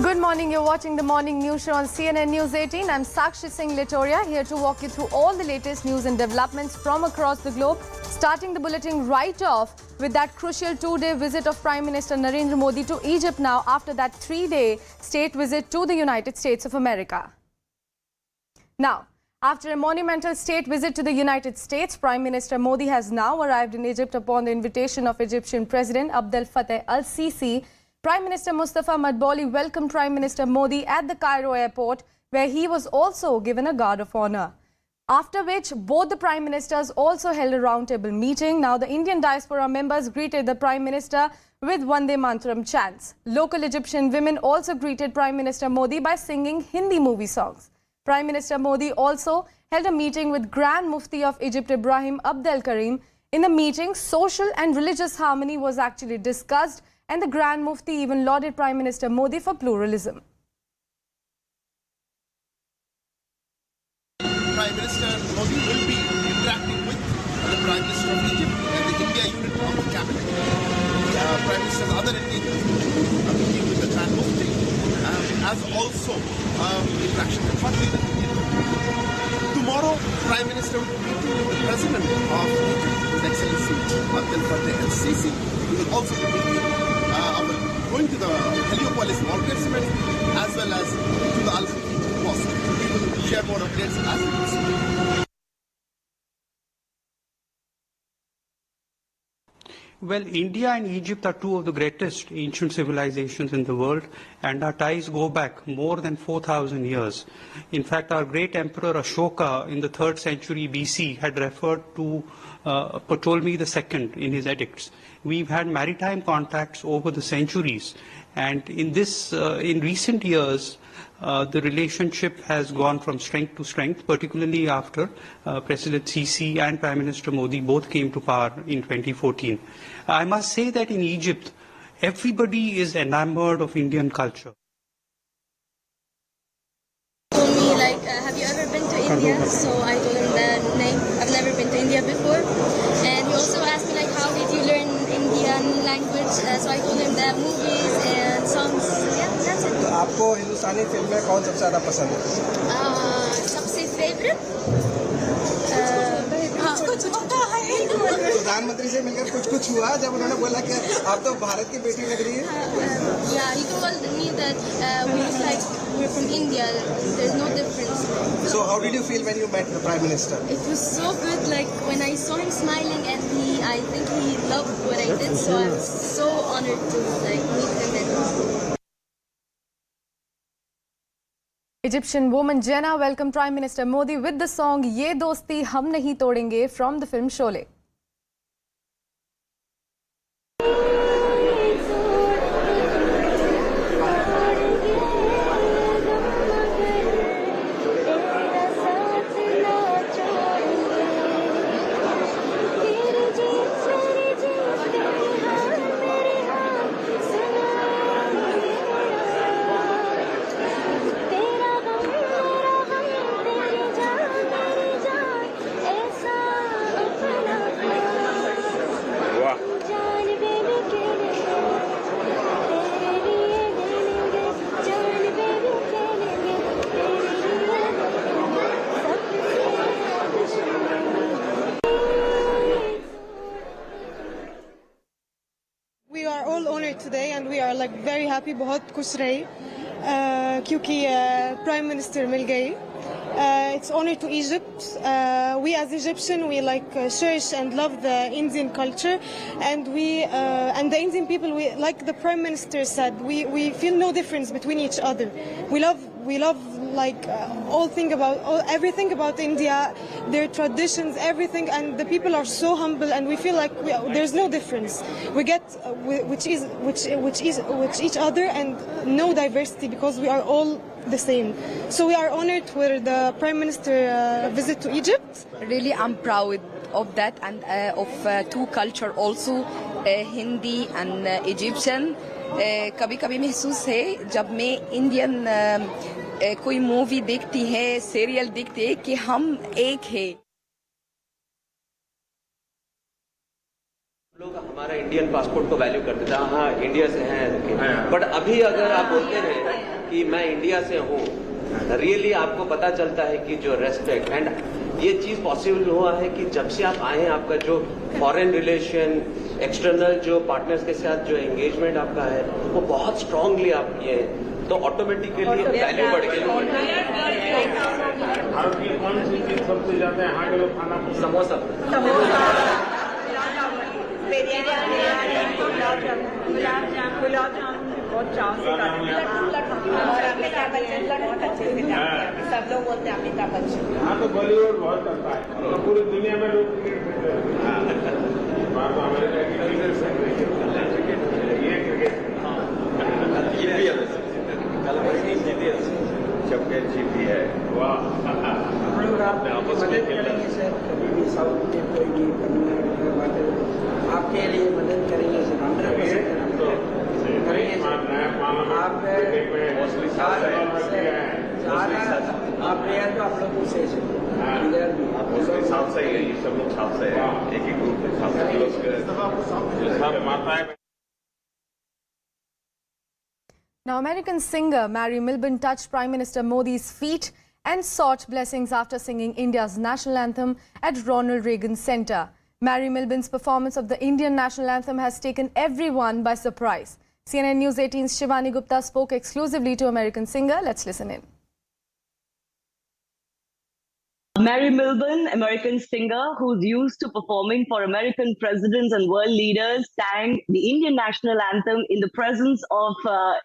Good morning, you're watching the morning news show on CNN News 18. I'm Sakshi Singh Litoria, here to walk you through all the latest news and developments from across the globe. Starting the bulletin right off with that crucial two-day visit of Prime Minister Narendra Modi to Egypt now after that three-day state visit to the United States of America. Now, after a monumental state visit to the United States, Prime Minister Modi has now arrived in Egypt upon the invitation of Egyptian President Abdel Fattah al-Sisi. Prime Minister Mostafa Madbouly welcomed Prime Minister Modi at the Cairo Airport, where he was also given a guard of honor. After which, both the Prime Ministers also held a roundtable meeting. Now, the Indian diaspora members greeted the Prime Minister with Vande Mataram chants. Local Egyptian women also greeted Prime Minister Modi by singing Hindi movie songs. Prime Minister Modi also held a meeting with Grand Mufti of Egypt, Ibrahim Abdel Karim. In the meeting, social and religious harmony was actually discussed, and the Grand Mufti even lauded Prime Minister Modi for pluralism. Prime Minister Modi will be interacting with the Prime Minister of Egypt and the India unit of the cabinet. Prime Minister's other Indian meeting with the Grand Mufti, as also interaction with foreign leaders. Tomorrow, Prime Minister will be meeting with the President of Egypt, His Excellency Abdel Fattah al-Sisi. He will also be meeting going to the Heliopolis Market Cemetery as well as to the Al-Haqq Mosque. We will share more updates as we proceed. Well, India and Egypt are two of the greatest ancient civilizations in the world, and our ties go back more than 4,000 years. In fact, our great emperor Ashoka in the 3rd century BC had referred to Ptolemy II in his edicts. We've had maritime contacts over the centuries, and in recent years, the relationship has gone from strength to strength, particularly after President Sisi and Prime Minister Modi both came to power in 2014. I must say that in Egypt, everybody is enamored of Indian culture. Told me like, have you ever been to India? So I told him that no, I've never been to India before. And he also asked me like, how did you learn Indian language? So I told him that movies and songs. So yeah, that's it. तो आपको हिंदुस्तानी film में कौन सबसे ज़्यादा पसंद है? सबसे favourite प्रधानमंत्री से मिलकर कुछ हुआ जब उन्होंने बोला कि आप तो भारत की बेटी लग रही है? Yeah, he told me that we look like we're from India. There's no difference. So how did you feel when you met the Prime Minister? It was so good. Like when I saw him smiling at me, I think he loved what I did. So I was so honored to like meet him. Egyptian woman Jenna welcomed Prime Minister Modi with the song Ye Dosti Hum Nahi Todenge from the film Sholay. We are all honored today and we are like very happy. बहुत खुश रहे क्योंकि Prime Minister मिल गए. It's honor to Egypt. We as Egyptian, we like cherish and love the Indian culture, and and the Indian people, we like the Prime Minister said, we feel no difference between each other. We love like everything about India, their traditions, everything, and the people are so humble, and we feel like there's no difference. We get which each other, and no diversity because we are all the same. So we are honored for the Prime Minister visit to Egypt. Really, I'm proud of that, and of two culture also, Hindi and Egyptian. कभी-कभी महसूस है जब मैं Indian कोई movie देखती है, serial देखती है कि हम एक हैं. लोग हमारा इंडियन पासपोर्ट को वैल्यू करते थे, हाँ इंडिया से हैं, बट अभी अगर आप बोलते हैं कि मैं इंडिया से हूँ, रियली आपको पता चलता है कि जो रेस्पेक्ट एंड ये चीज़ पॉसिबल हुआ है कि जब से आप आए हैं, आपका जो फॉरेन रिलेशन, एक्सटर्नल जो पार्टनर्स के साथ जो एंगेजमेंट आपका है वो बहुत स्ट्रांगली आप किए हैं, तो ऑटोमेटिकली वैल्यू बढ़ गई। भारत की कौन सी चीज सबसे ज्यादा यहाँ के लोग खाना समोसा, गुलाब जामुन बहुत चाव से सब लोग बोलते हैं अमिताभ बच्चन। यहाँ तो बॉलीवुड बहुत करता है और पूरी दुनिया में लोग क्रिकेट खेलते हैं। अमेरिका की चॉकलेट जीती है। आपके लिए मदद करेंगे आप तो आप लोगों से साफ सही है, ये सब लोग साफ सही है, एक ही ग्रुप है, साफ Now, American singer Mary Milburn touched Prime Minister Modi's feet and sought blessings after singing India's national anthem at Ronald Reagan Center. Mary Milburn's performance of the Indian national anthem has taken everyone by surprise. CNN News 18's Shivani Gupta spoke exclusively to American singer. Let's listen in. Mary Milburn, American singer who's used to performing for American presidents and world leaders, sang the Indian national anthem in the presence of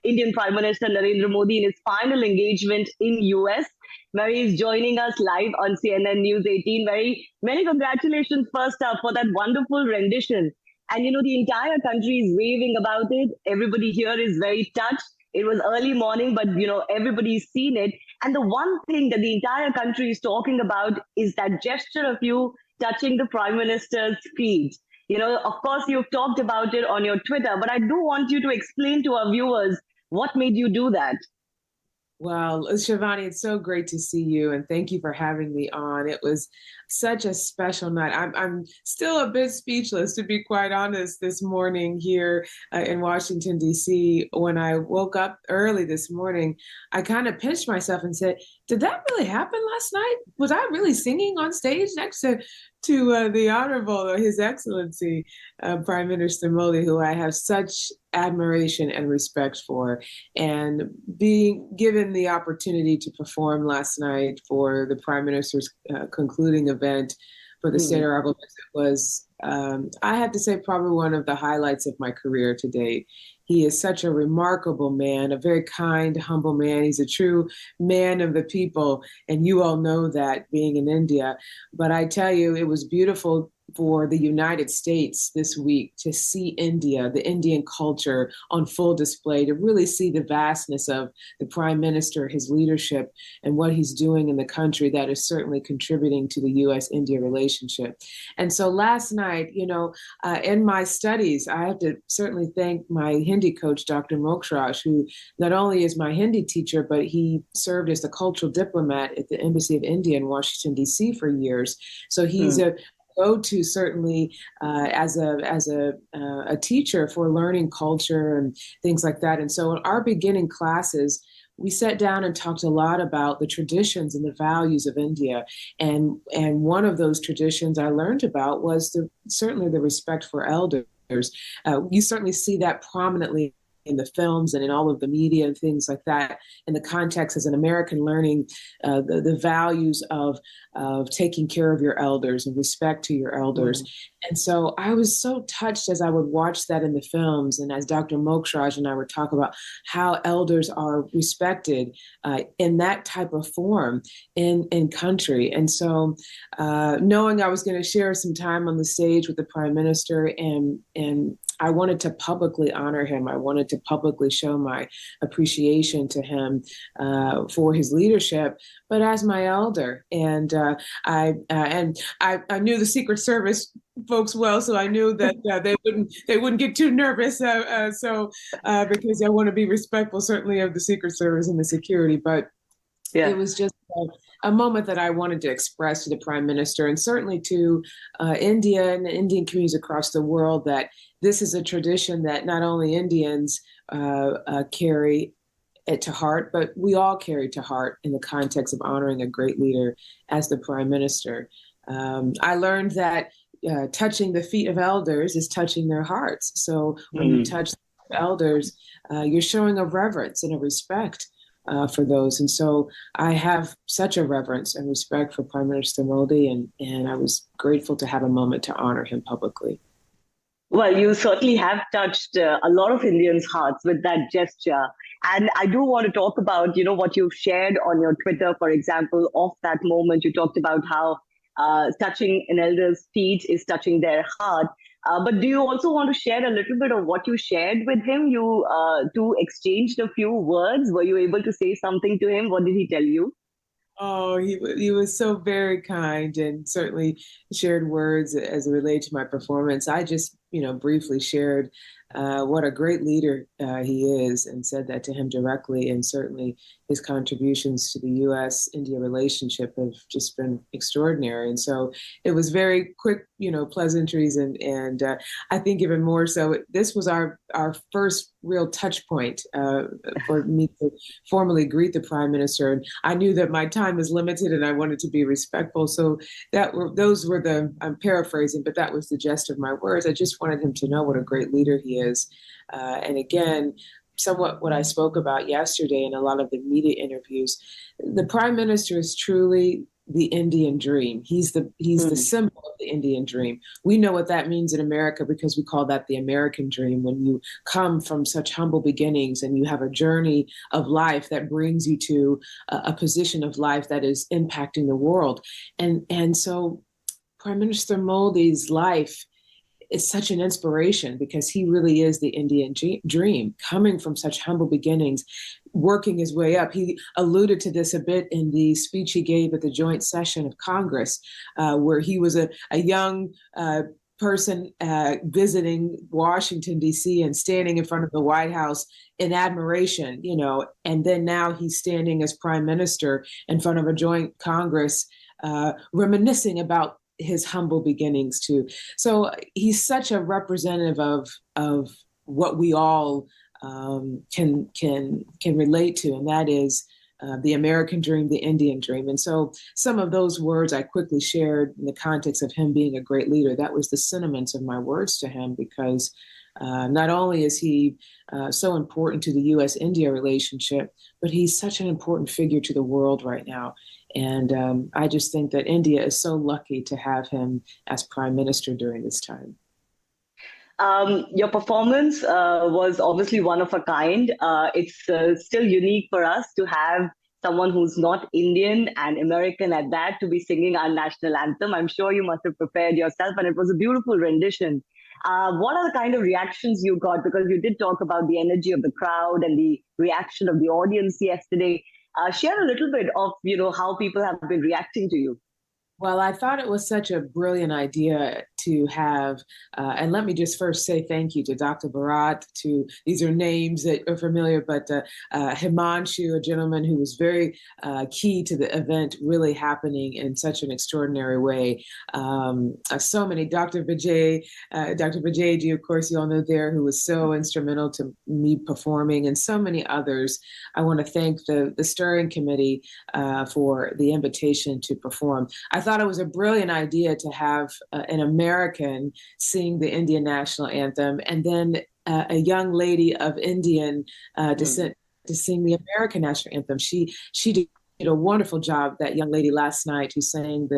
Indian Prime Minister Narendra Modi in his final engagement in US. Mary is joining us live on CNN News 18. Many congratulations first up for that wonderful rendition. And you know, the entire country is raving about it. Everybody here is very touched. It was early morning, but you know, everybody's seen it. And the one thing that the entire country is talking about is that gesture of you touching the Prime Minister's feet. You know, of course, you've talked about it on your Twitter, but I do want you to explain to our viewers what made you do that. Well, Shivani, it's so great to see you, and thank you for having me on. It was such a special night. I'm still a bit speechless, to be quite honest, this morning here in Washington, D.C. When I woke up early this morning, I kind of pinched myself and said, did that really happen last night? Was I really singing on stage next to the Honorable, His Excellency, Prime Minister Modi, who I have such admiration and respect for, and being given the opportunity to perform last night for the Prime Minister's concluding event for the State Honorable visit was, I have to say, probably one of the highlights of my career to date. He is such a remarkable man, a very kind, humble man. He's a true man of the people, and you all know that being in India. But I tell you, it was beautiful for the United States this week to see India, the Indian culture on full display, to really see the vastness of the Prime Minister, his leadership, and what he's doing in the country that is certainly contributing to the U.S.-India relationship. And so last night, you know, in my studies, I have to certainly thank my Hindi coach, Dr. Mokshraj, who not only is my Hindi teacher, but he served as the cultural diplomat at the Embassy of India in Washington, D.C. for years. So he's a go-to certainly as a teacher for learning culture and things like that. And so in our beginning classes, we sat down and talked a lot about the traditions and the values of India. And one of those traditions I learned about was certainly the respect for elders. You certainly see that prominently in the films and in all of the media and things like that, in the context as an American learning the values of taking care of your elders and respect to your elders. And so I was so touched as I would watch that in the films, and as Dr. Mokshraj and I would talk about how elders are respected in that type of form in country. And so knowing I was going to share some time on the stage with the Prime Minister, and I wanted to publicly honor him. I wanted to publicly show my appreciation to him for his leadership, but as my elder. And I knew the Secret Service folks well, so I knew that they wouldn't get too nervous. Because I want to be respectful, certainly, of the Secret Service and the security. But it was just a moment that I wanted to express to the Prime Minister, and certainly to India and the Indian communities across the world, that this is a tradition that not only Indians carry it to heart, but we all carry to heart in the context of honoring a great leader as the prime minister. I learned that touching the feet of elders is touching their hearts. So when you touch elders, you're showing a reverence and a respect for those. And so I have such a reverence and respect for Prime Minister Modi, and I was grateful to have a moment to honor him publicly. Well, you certainly have touched a lot of Indians' hearts with that gesture. And I do want to talk about, what you've shared on your Twitter, for example, of that moment. You talked about how touching an elder's feet is touching their heart. But do you also want to share a little bit of what you shared with him? You two exchanged a few words. Were you able to say something to him? What did he tell you? Oh, he was so very kind and certainly shared words as it related to my performance. I just, briefly shared what a great leader he is and said that to him directly. And certainly his contributions to the U.S.-India relationship have just been extraordinary. And so it was very quick, pleasantries. And I think even more so, this was our first real touch point for me to formally greet the prime minister. And I knew that my time is limited and I wanted to be respectful. So those were I'm paraphrasing, but that was the gist of my words. I just wanted him to know what a great leader he is. And again, somewhat what I spoke about yesterday in a lot of the media interviews, the prime minister is truly the Indian dream. He's the symbol of the Indian dream. We know what that means in America because we call that the American dream. When you come from such humble beginnings and you have a journey of life that brings you to a position of life that is impacting the world. And so Prime Minister Modi's life is such an inspiration because he really is the Indian dream, coming from such humble beginnings, working his way up. He alluded to this a bit in the speech he gave at the joint session of Congress, where he was a young person visiting Washington, D.C. and standing in front of the White House in admiration, and then now he's standing as prime minister in front of a joint Congress, reminiscing about his humble beginnings too. So he's such a representative of what we all can relate to, and that is the American dream, the Indian dream. And so some of those words I quickly shared in the context of him being a great leader. That was the sentiments of my words to him because not only is he so important to the U.S.-India relationship, but he's such an important figure to the world right now. And I just think that India is so lucky to have him as prime minister during this time. Your performance was obviously one of a kind. It's still unique for us to have someone who's not Indian and American at that to be singing our national anthem. I'm sure you must have prepared yourself, and it was a beautiful rendition. What are the kind of reactions you got? Because you did talk about the energy of the crowd and the reaction of the audience yesterday. Share a little bit of, how people have been reacting to you. Well, I thought it was such a brilliant idea to have, and let me just first say thank you to Dr. Bharat, these are names that are familiar, but Himanshu, a gentleman who was very key to the event really happening in such an extraordinary way. So many, Dr. Vijayji, of course, you all know there, who was so instrumental to me performing, and so many others. I want to thank the steering committee for the invitation to perform. I thought it was a brilliant idea to have an American sing the Indian national anthem, and then a young lady of Indian descent to sing the American national anthem. She did a wonderful job, that young lady last night who sang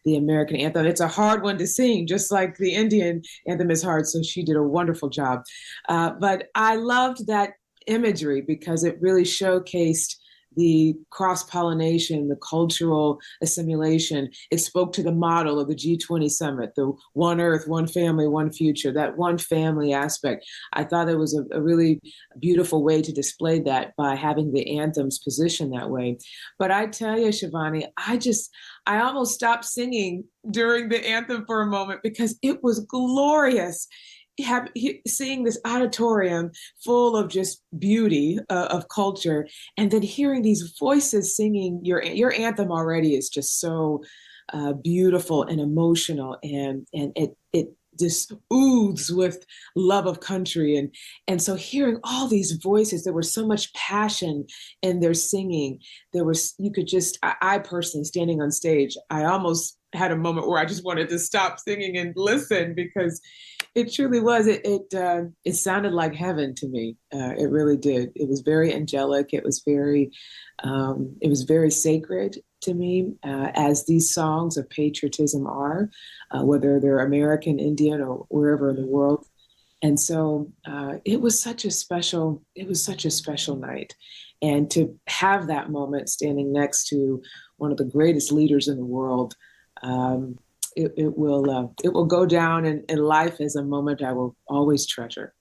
the American anthem. It's a hard one to sing, just like the Indian anthem is hard, so she did a wonderful job. But I loved that imagery because it really showcased the cross-pollination, the cultural assimilation. It spoke to the model of the G20 summit, the one earth, one family, one future, that one family aspect. I thought it was a really beautiful way to display that by having the anthems positioned that way. But I tell you, Shivani, I almost stopped singing during the anthem for a moment because it was glorious. Seeing this auditorium full of just beauty of culture, and then hearing these voices singing your anthem already is just so beautiful and emotional, and it just oozes with love of country. And so hearing all these voices, there was so much passion in their singing. You could just, I personally, standing on stage, I almost had a moment where I just wanted to stop singing and listen, because it truly was. It sounded like heaven to me. It really did. It was very angelic. It was very sacred to me, as these songs of patriotism are, whether they're American, Indian, or wherever in the world. And so it was such a special night. And to have that moment standing next to one of the greatest leaders in the world, it will go down in life as a moment I will always treasure.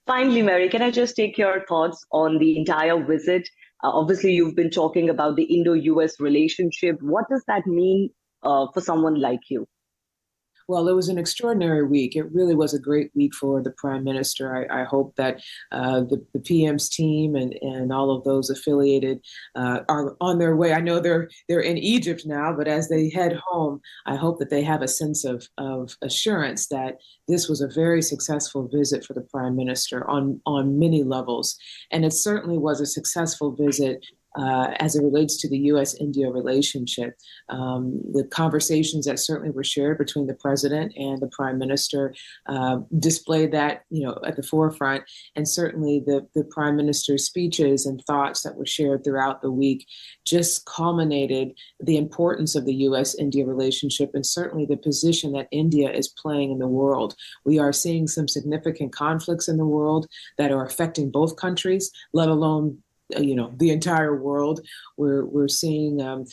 Finally, Mary, can I just take your thoughts on the entire visit? Obviously, you've been talking about the Indo-US relationship. What does that mean for someone like you? Well, it was an extraordinary week. It really was a great week for the Prime Minister. I hope that the PM's team and all of those affiliated are on their way. I know they're in Egypt now, but as they head home, I hope that they have a sense of assurance that this was a very successful visit for the Prime Minister on many levels. And it certainly was a successful visit as it relates to the U.S.-India relationship. The conversations that certainly were shared between the president and the prime minister displayed that, at the forefront. And certainly the prime minister's speeches and thoughts that were shared throughout the week just culminated the importance of the U.S.-India relationship, and certainly the position that India is playing in the world. We are seeing some significant conflicts in the world that are affecting both countries, let alone the entire world. We're seeing, and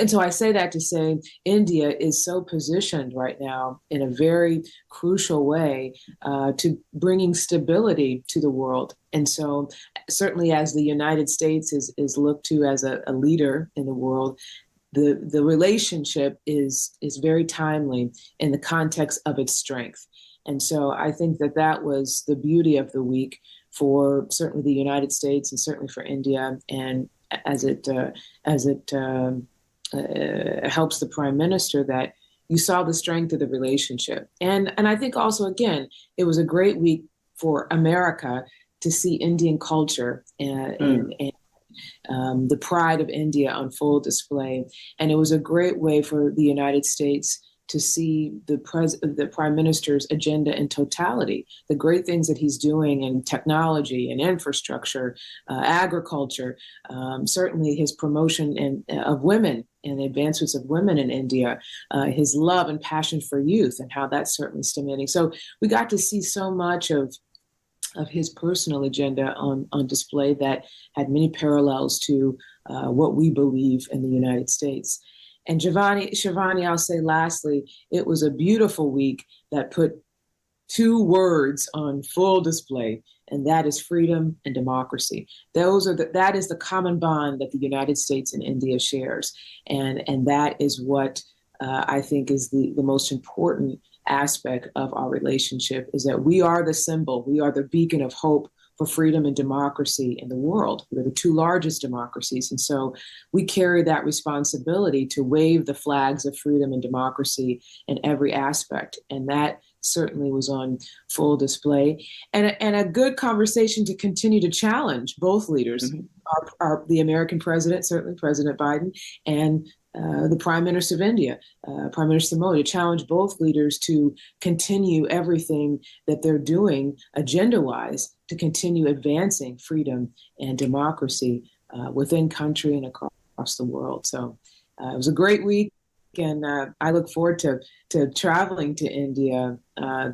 so I say that to say India is so positioned right now in a very crucial way to bringing stability to the world. And so certainly as the United States is looked to as a leader in the world, the relationship is very timely in the context of its strength. And so I think that was the beauty of the week for certainly the United States and certainly for India, and as it helps the prime minister, that you saw the strength of the relationship. And I think also, again, it was a great week for America to see Indian culture and the pride of India on full display. And it was a great way for the United States to see the prime minister's agenda in totality, the great things that he's doing in technology and infrastructure, agriculture, certainly his promotion of women and the advancements of women in India, his love and passion for youth and how that's certainly stimulating. So we got to see so much of his personal agenda on display that had many parallels to what we believe in the United States. And Shivani, I'll say lastly, it was a beautiful week that put two words on full display, and that is freedom and democracy. That is the common bond that the United States and India shares. And that is what I think is the most important aspect of our relationship, is that we are the symbol, we are the beacon of hope for freedom and democracy in the world. We're the two largest democracies. And so we carry that responsibility to wave the flags of freedom and democracy in every aspect. And that certainly was on full display. And a good conversation to continue to challenge both leaders, the American president, certainly President Biden, and the Prime Minister of India, Prime Minister Modi, to challenge both leaders to continue everything that they're doing agenda-wise to continue advancing freedom and democracy within country and across the world. So it was a great week, and I look forward to traveling to India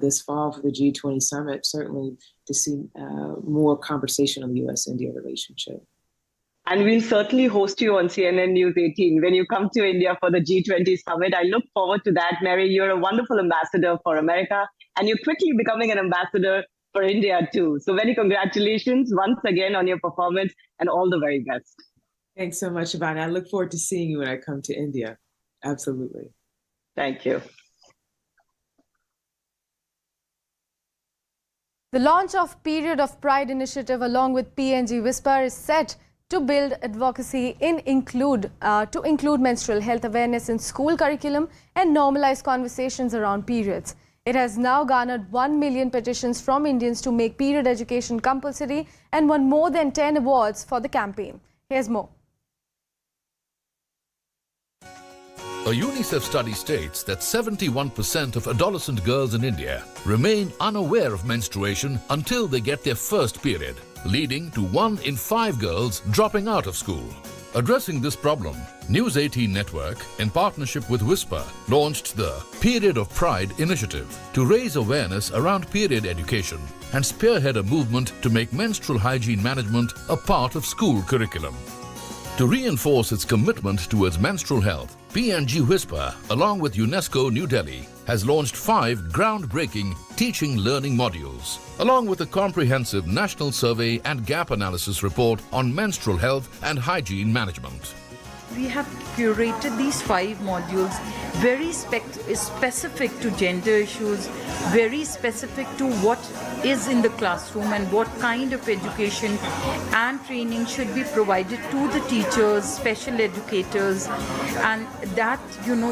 this fall for the G20 summit, certainly to see more conversation on the U.S.-India relationship. And we'll certainly host you on CNN News 18 when you come to India for the G20 summit. I look forward to that, Mary. You're a wonderful ambassador for America, and you're quickly becoming an ambassador for India too. So many congratulations once again on your performance, and all the very best. Thanks so much, Shivani. I look forward to seeing you when I come to India. Absolutely. Thank you. The launch of Period of Pride initiative along with PNG Whisper is set to build advocacy to include menstrual health awareness in school curriculum and normalize conversations around periods. It has now garnered 1 million petitions from Indians to make period education compulsory and won more than 10 awards for the campaign. Here's more. A UNICEF study states that 71% of adolescent girls in India remain unaware of menstruation until they get their first period, leading to 1 in 5 girls dropping out of school. Addressing this problem, News 18 Network, in partnership with Whisper, launched the Period of Pride initiative to raise awareness around period education and spearhead a movement to make menstrual hygiene management a part of school curriculum. To reinforce its commitment towards menstrual health, PNG Whisper, along with UNESCO New Delhi, has launched 5 groundbreaking teaching learning modules, along with a comprehensive national survey and gap analysis report on menstrual health and hygiene management. We have curated these 5 modules very specific to gender issues, very specific to what is in the classroom and what kind of education and training should be provided to the teachers, special educators, and that,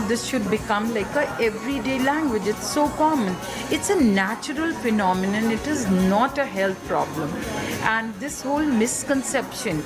this should become like a everyday language. It's so common. It's a natural phenomenon. It is not a health problem. And this whole misconception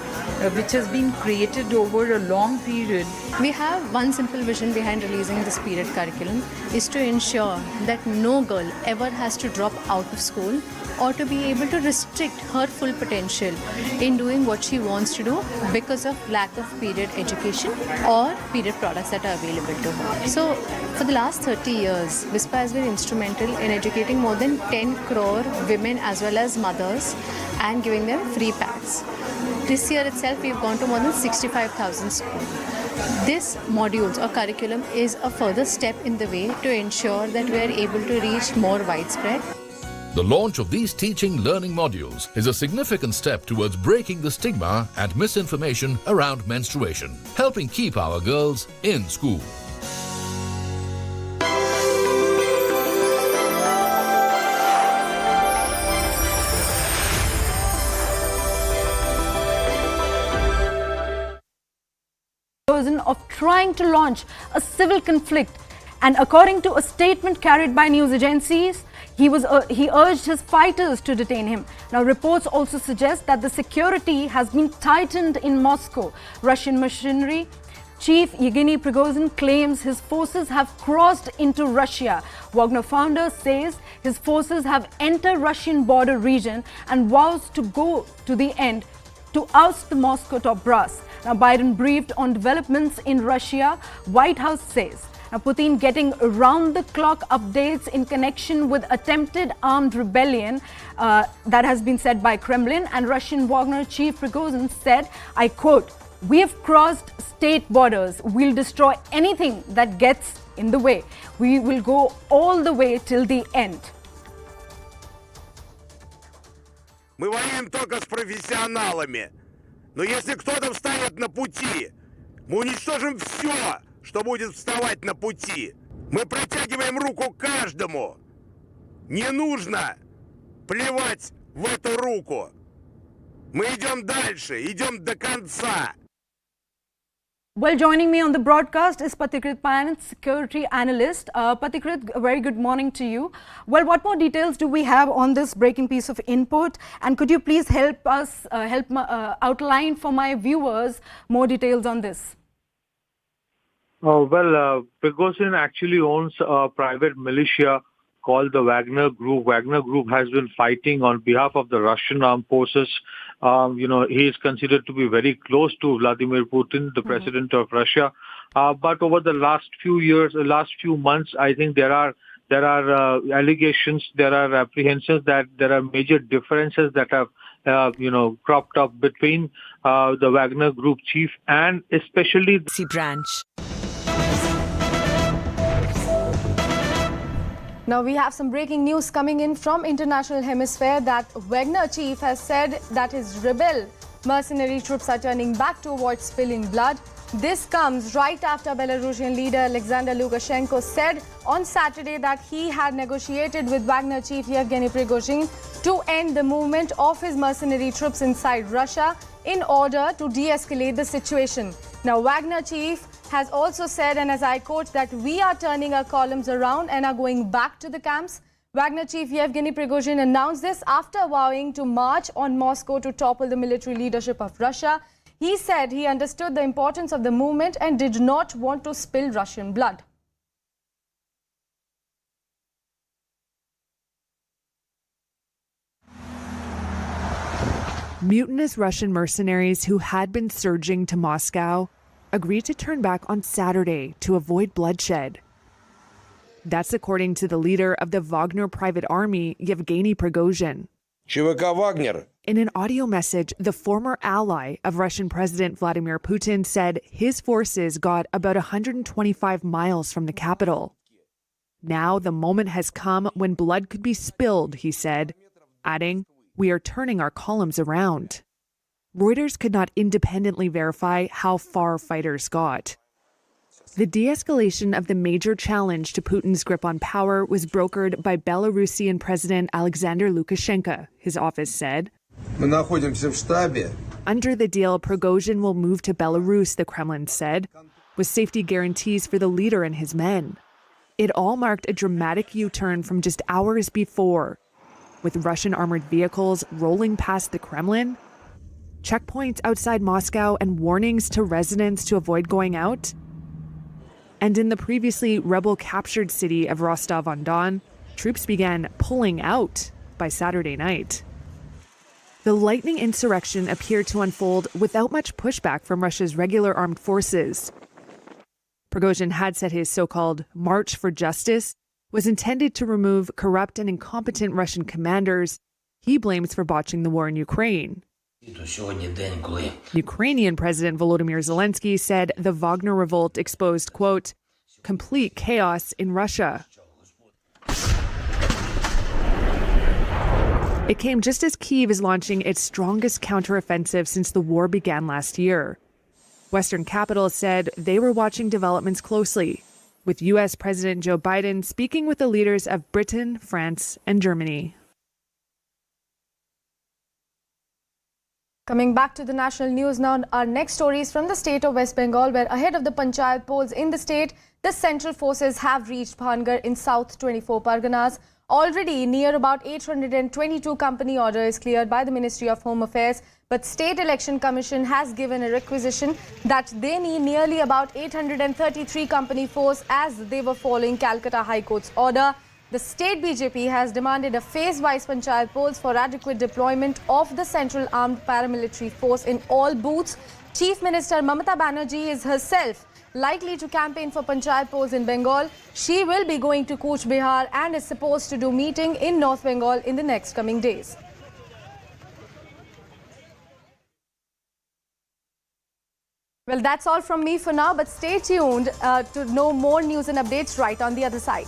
which has been created over a long period. We have one simple vision behind releasing this period curriculum is to ensure that no girl ever has to drop out of school or to be able to restrict her full potential in doing what she wants to do because of lack of period education or period products that are available to her. So for the last 30 years, Whisper has been instrumental in educating more than 10 crore women as well as mothers and giving them free pads. This year itself, we've gone to more than 65,000 schools. This modules or curriculum is a further step in the way to ensure that we are able to reach more widespread. The launch of these teaching learning modules is a significant step towards breaking the stigma and misinformation around menstruation, helping keep our girls in school. Of trying to launch a civil conflict, and according to a statement carried by news agencies, he urged his fighters to detain him. Now, reports also suggest that the security has been tightened in Moscow. Russian mercenary chief Yevgeny Prigozhin claims his forces have crossed into Russia. Wagner founder says his forces have entered Russian border region and vows to go to the end to oust the Moscow top brass. Now, Biden briefed on developments in Russia. White House says Putin getting round-the-clock updates in connection with attempted armed rebellion that has been said by Kremlin. And Russian Wagner chief Prigozhin said, I quote, "We have crossed state borders. We'll destroy anything that gets in the way. We will go all the way till the end." Мы воюем только с профессионалами. Но если кто-то встанет на пути, мы уничтожим все, что будет вставать на пути. Мы протягиваем руку каждому. Не нужно плевать в эту руку. Мы идем дальше, идем до конца. Well, joining me on the broadcast is Patikrit Panit, security analyst. Patikrit, a very good morning to you. Well, what more details do we have on this breaking piece of input? And could you please help us outline for my viewers more details on this? Prigozhin actually owns a private militia called the Wagner Group. Wagner Group has been fighting on behalf of the Russian armed forces. He is considered to be very close to Vladimir Putin, the president of Russia. But over the last few months, I think there are allegations, there are apprehensions that there are major differences that have, cropped up between the Wagner Group chief and especially the branch. Now we have some breaking news coming in from international hemisphere that Wagner chief has said that his rebel mercenary troops are turning back to avoid spilling blood. This comes right after Belarusian leader Alexander Lukashenko said on Saturday that he had negotiated with Wagner chief Yevgeny Prigozhin to end the movement of his mercenary troops inside Russia in order to de-escalate the situation. Now, Wagner chief has also said, and as I quote, that we are turning our columns around and are going back to the camps. Wagner chief Yevgeny Prigozhin announced this after vowing to march on Moscow to topple the military leadership of Russia. He said he understood the importance of the movement and did not want to spill Russian blood. Mutinous Russian mercenaries who had been surging to Moscow agreed to turn back on Saturday to avoid bloodshed. That's according to the leader of the Wagner private army, Yevgeny Prigozhin. Wagner. In an audio message, the former ally of Russian President Vladimir Putin said his forces got about 125 miles from the capital. Now the moment has come when blood could be spilled, he said, adding, "We are turning our columns around." Reuters could not independently verify how far fighters got. The de-escalation of the major challenge to Putin's grip on power was brokered by Belarusian President Alexander Lukashenko, his office said. Under the deal, Prigozhin will move to Belarus, the Kremlin said, with safety guarantees for the leader and his men. It all marked a dramatic U-turn from just hours before, with Russian armored vehicles rolling past the Kremlin, checkpoints outside Moscow, and warnings to residents to avoid going out. And in the previously rebel-captured city of Rostov-on-Don, troops began pulling out by Saturday night. The lightning insurrection appeared to unfold without much pushback from Russia's regular armed forces. Prigozhin had said his so-called March for Justice was intended to remove corrupt and incompetent Russian commanders he blames for botching the war in Ukraine. Ukrainian President Volodymyr Zelensky said the Wagner revolt exposed, quote, complete chaos in Russia. It came just as Kyiv is launching its strongest counteroffensive since the war began last year. Western capitals said they were watching developments closely, with U.S. President Joe Biden speaking with the leaders of Britain, France, and Germany. Coming back to the national news now, our next story is from the state of West Bengal, where ahead of the Panchayat polls in the state, the central forces have reached Bhangar in South 24 Parganas. Already near about 822 company order is cleared by the Ministry of Home Affairs, but State Election Commission has given a requisition that they need nearly about 833 company force as they were following Calcutta High Court's order. The state BJP has demanded a phase-wise Panchayat polls for adequate deployment of the Central Armed Paramilitary Force in all booths. Chief Minister Mamata Banerjee is herself likely to campaign for Panchayat polls in Bengal. She will be going to Cooch Behar and is supposed to do meeting in North Bengal in the next coming days. Well, that's all from me for now, but stay tuned to know more news and updates right on the other side.